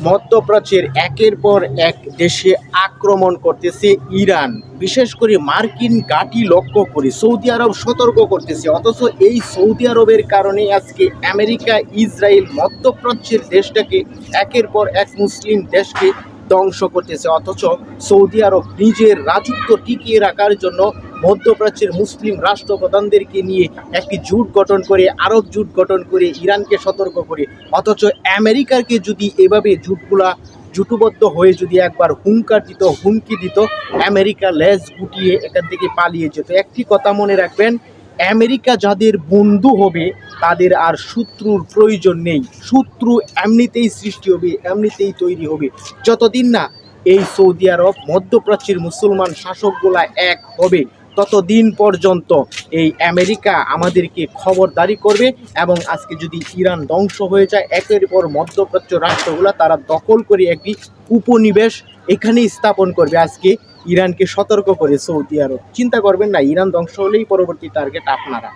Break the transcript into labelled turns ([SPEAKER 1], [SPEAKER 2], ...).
[SPEAKER 1] মধ্যপ্রাচ্যের একের পর এক দেশে আক্রমণ করতেছে ইরান, বিশেষ করে মার্কিন ঘাঁটি লক্ষ্য করে সৌদি আরব সতর্ক করতেছে। অথচ এই সৌদি আরবের কারণে আজকে আমেরিকা, ইসরায়েল মধ্যপ্রাচ্যের দেশটাকে একের পর এক মুসলিম দেশকে ধ্বংস করতেছে। অথচ সৌদি আরব নিজের রাজত্ব টিকিয়ে রাখার জন্য মধ্যপ্রাচ্যের মুসলিম রাষ্ট্রপ্রধানদেরকে নিয়ে একটি জোট গঠন করে, আরব জোট গঠন করে ইরানকে সতর্ক করে। অথচ আমেরিকাকে যদি এভাবে জুটবদ্ধ হয়ে যদি একবার হুমকি দিত, আমেরিকা লেজ গুটিয়ে এখান থেকে পালিয়ে যেত। একটি কথা মনে রাখবেন, আমেরিকা যাদের বন্ধু হবে তাদের আর শত্রুর প্রয়োজন নেই। শত্রু এমনিতেই সৃষ্টি হবে, এমনিতেই তৈরি হবে। যতদিন না এই সৌদি আরব মধ্যপ্রাচ্যের মুসলমান শাসকগুলা এক হবে, ততদিন পর্যন্ত এই আমেরিকা আমাদেরকে খবরদারি করবে। এবং আজকে যদি ইরান ধ্বংস হয়ে যায়, একের পর মধ্যপ্রাচ্য রাষ্ট্রগুলা তারা দখল করে একটি উপনিবেশ এখানেই স্থাপন করবে। আজকে ইরানকে সতর্ক করে সৌদি আরব। চিন্তা করবেন না, ইরান ধ্বংস হলেই পরবর্তী টার্গেট আপনারা।